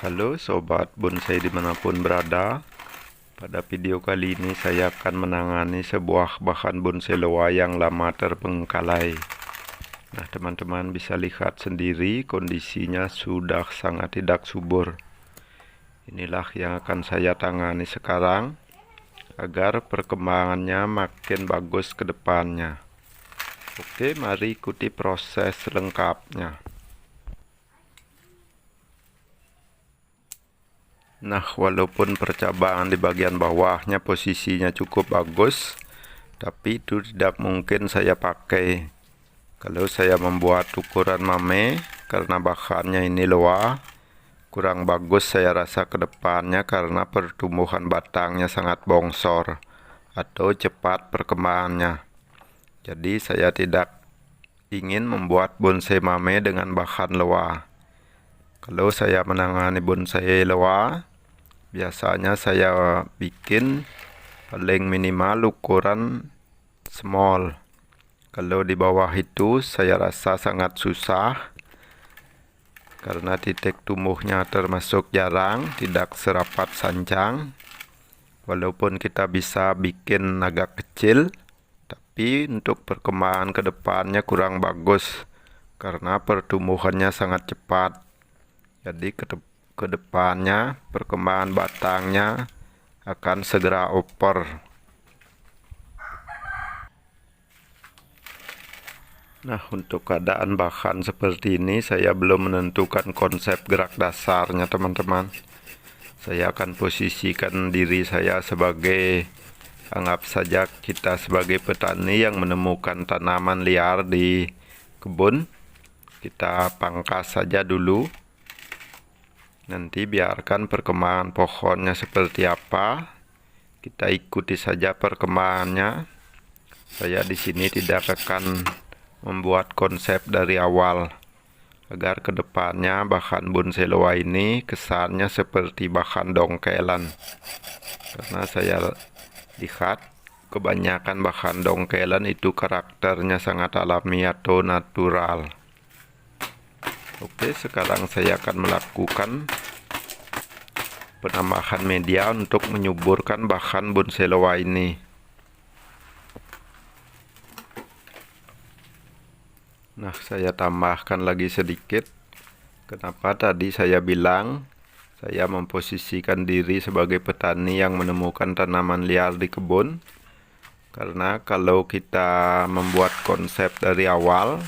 Halo sobat bonsai dimanapun berada. Pada video kali ini saya akan menangani sebuah bahan bonsai loa yang lama terbengkalai. Nah, teman-teman bisa lihat sendiri kondisinya sudah sangat tidak subur. Inilah yang akan saya tangani sekarang agar perkembangannya makin bagus ke depannya. Oke, mari ikuti proses lengkapnya. Nah, walaupun percabangan di bagian bawahnya posisinya cukup bagus, tapi itu tidak mungkin saya pakai kalau saya membuat ukuran mame, karena bahannya ini loa kurang bagus saya rasa ke depannya, karena pertumbuhan batangnya sangat bongsor atau cepat perkembangannya. Jadi saya tidak ingin membuat bonsai mame dengan bahan loa. Kalau saya menangani bonsai loa, biasanya saya bikin paling minimal ukuran small. Kalau di bawah itu saya rasa sangat susah, karena titik tumbuhnya termasuk jarang, tidak serapat sancang. Walaupun kita bisa bikin agak kecil, tapi untuk perkembangan ke depannya kurang bagus, karena pertumbuhannya sangat cepat. Jadi ke depannya perkembangan batangnya akan segera oper. Nah, untuk keadaan bahan seperti ini saya belum menentukan konsep gerak dasarnya, teman-teman. Saya akan posisikan diri saya sebagai, anggap saja kita sebagai petani yang menemukan tanaman liar di kebun. Kita pangkas saja dulu. Nanti biarkan perkembangan pohonnya seperti apa, kita ikuti saja perkembangannya. Saya di sini tidak akan membuat konsep dari awal, agar kedepannya bahan bonsai loa ini kesannya seperti bahan dongkelan. Karena saya lihat kebanyakan bahan dongkelan itu karakternya sangat alami atau natural. Oke, sekarang saya akan melakukan penambahan media untuk menyuburkan bahan bonsai loa ini. Nah, saya tambahkan lagi sedikit. Kenapa tadi saya bilang saya memposisikan diri sebagai petani yang menemukan tanaman liar di kebun? Karena kalau kita membuat konsep dari awal,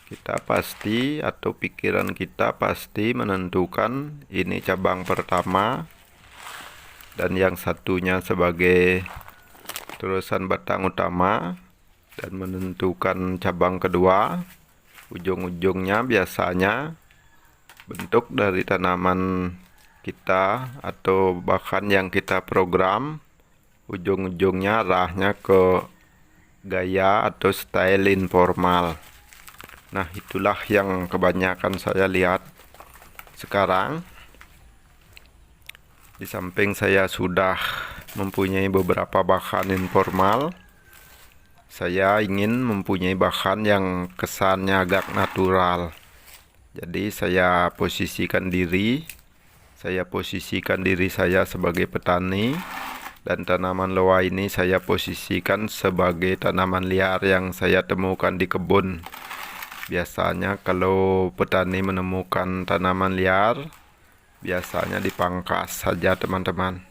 kita pasti, atau pikiran kita pasti menentukan ini cabang pertama dan yang satunya sebagai terusan batang utama, dan menentukan cabang kedua. Ujung-ujungnya biasanya bentuk dari tanaman kita atau bahkan yang kita program, ujung-ujungnya arahnya ke gaya atau style informal. Nah, itulah yang kebanyakan saya lihat sekarang. Di samping saya sudah mempunyai beberapa bahan informal, saya ingin mempunyai bahan yang kesannya agak natural. Jadi saya posisikan diri saya sebagai petani, dan tanaman loa ini saya posisikan sebagai tanaman liar yang saya temukan di kebun. Biasanya kalau petani menemukan tanaman liar, biasanya dipangkas saja, teman-teman.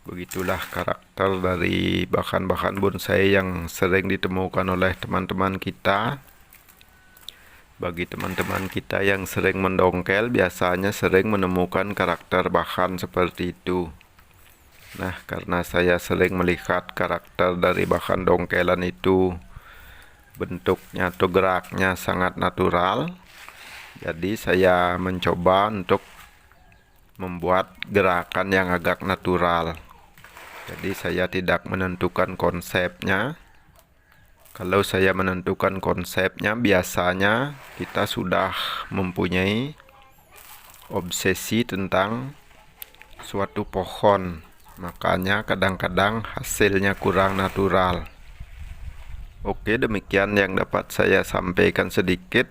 Begitulah karakter dari bahan-bahan bonsai yang sering ditemukan oleh teman-teman kita. Bagi teman-teman kita yang sering mendongkel, biasanya sering menemukan karakter bahan seperti itu. Nah, karena saya sering melihat karakter dari bahan dongkelan itu, bentuknya atau geraknya sangat natural, jadi saya mencoba untuk membuat gerakan yang agak natural. Jadi saya tidak menentukan konsepnya. Kalau saya menentukan konsepnya, biasanya kita sudah mempunyai obsesi tentang suatu pohon, makanya kadang-kadang hasilnya kurang natural. Oke, demikian yang dapat saya sampaikan sedikit.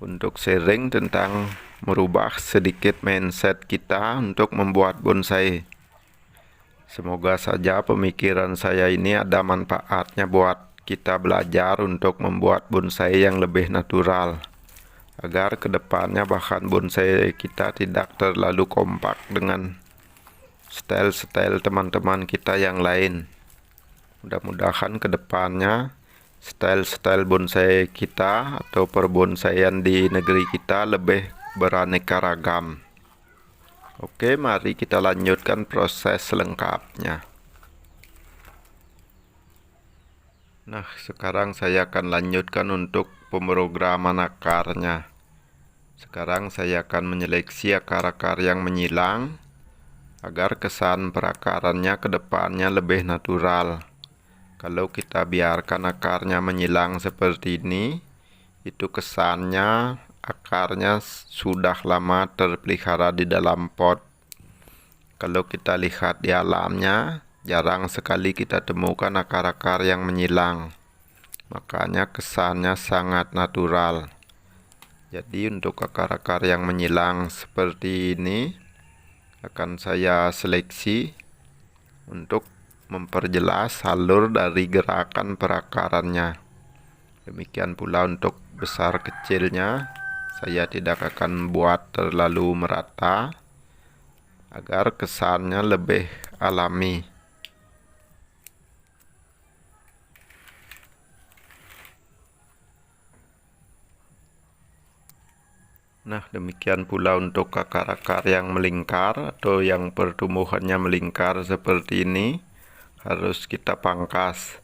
untuk sharing tentang merubah sedikit mindset kita untuk membuat bonsai. Semoga saja pemikiran saya ini ada manfaatnya buat kita belajar untuk membuat bonsai yang lebih natural, agar kedepannya bahkan bonsai kita tidak terlalu kompak dengan style-style teman-teman kita yang lain. Mudah-mudahan kedepannya style-style bonsai kita atau perbonsaian di negeri kita lebih beraneka ragam. Oke, mari kita lanjutkan proses selengkapnya. Nah, sekarang saya akan lanjutkan untuk pemrograman akarnya. Sekarang saya akan menyeleksi akar-akar yang menyilang agar kesan perakarannya ke depannya lebih natural. Kalau kita biarkan akarnya menyilang seperti ini, itu kesannya akarnya sudah lama terpelihara di dalam pot. Kalau kita lihat di alamnya, jarang sekali kita temukan akar-akar yang menyilang. Makanya kesannya sangat natural. Jadi untuk akar-akar yang menyilang seperti ini akan saya seleksi untuk memperjelas alur dari gerakan perakarannya. Demikian pula untuk besar kecilnya, saya tidak akan buat terlalu merata agar kesannya lebih alami. Nah, demikian pula untuk akar-akar yang melingkar atau yang pertumbuhannya melingkar seperti ini harus kita pangkas.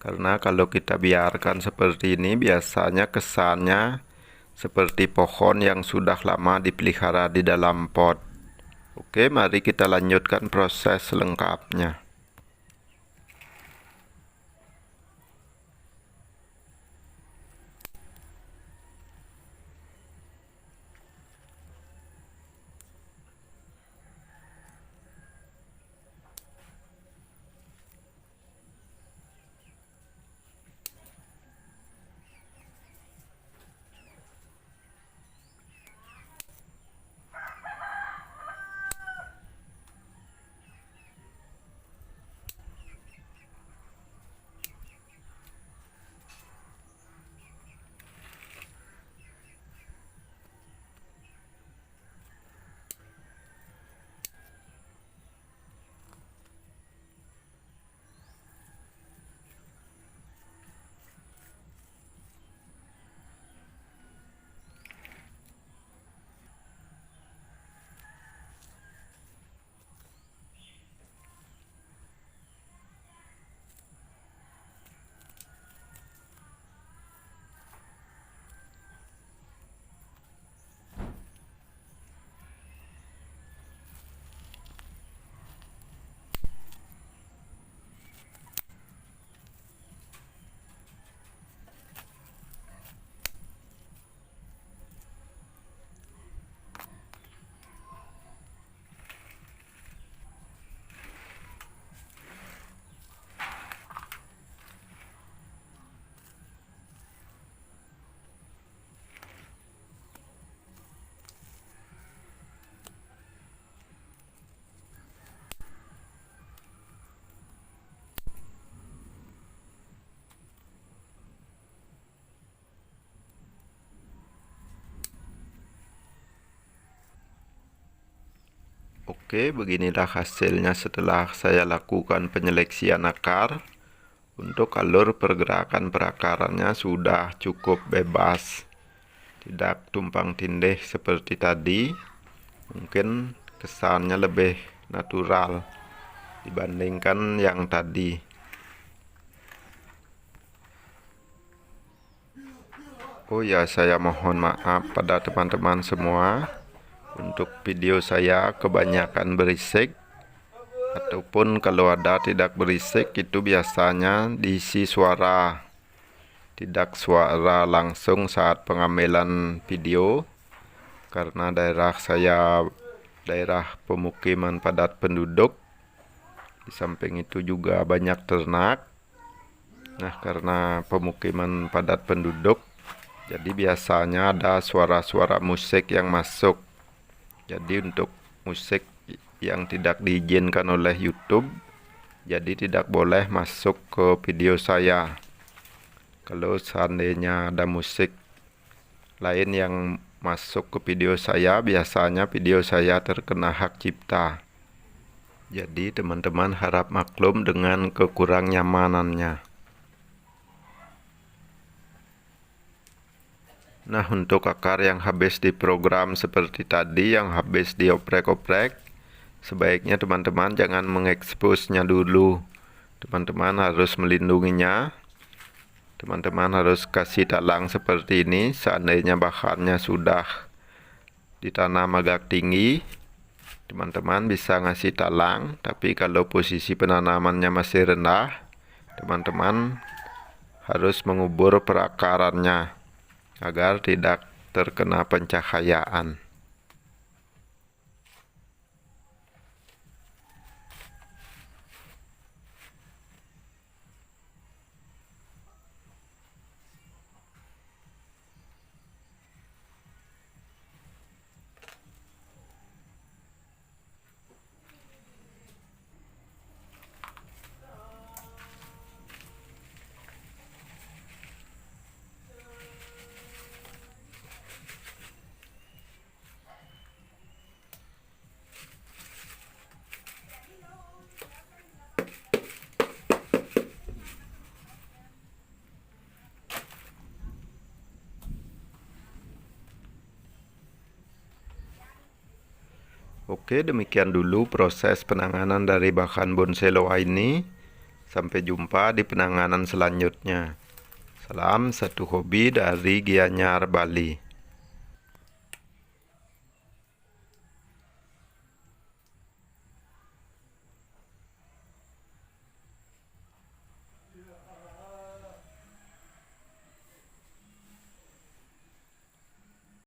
Karena kalau kita biarkan seperti ini, biasanya kesannya seperti pohon yang sudah lama dipelihara di dalam pot. Oke, mari kita lanjutkan proses selengkapnya. Oke, beginilah hasilnya setelah saya lakukan penyeleksian akar. Untuk alur pergerakan perakarannya sudah cukup bebas, tidak tumpang tindih seperti tadi. Mungkin kesannya lebih natural dibandingkan yang tadi. Oh ya, saya mohon maaf pada teman-teman semua. Untuk video saya kebanyakan berisik, ataupun kalau ada tidak berisik itu biasanya diisi suara, tidak suara langsung saat pengambilan video. Karena daerah saya daerah pemukiman padat penduduk, di samping itu juga banyak ternak. Nah, karena pemukiman padat penduduk, Jadi biasanya ada suara-suara musik yang masuk. Jadi untuk musik yang tidak diizinkan oleh YouTube, jadi tidak boleh masuk ke video saya. Kalau seandainya ada musik lain yang masuk ke video saya, biasanya video saya terkena hak cipta. Jadi teman-teman harap maklum dengan kekurang nyamanannya. Nah, untuk akar yang habis diprogram seperti tadi, yang habis dioprek-oprek, sebaiknya teman-teman jangan mengeksposnya dulu. Teman-teman harus melindunginya. Teman-teman harus kasih talang seperti ini. Seandainya bahannya sudah ditanam agak tinggi, teman-teman bisa ngasih talang. Tapi kalau posisi penanamannya masih rendah, teman-teman harus mengubur perakarannya agar tidak terkena pencahayaan. Oke, demikian dulu proses penanganan dari bahan bonsai loa ini. Sampai jumpa di penanganan selanjutnya. Salam satu hobi dari Gianyar, Bali.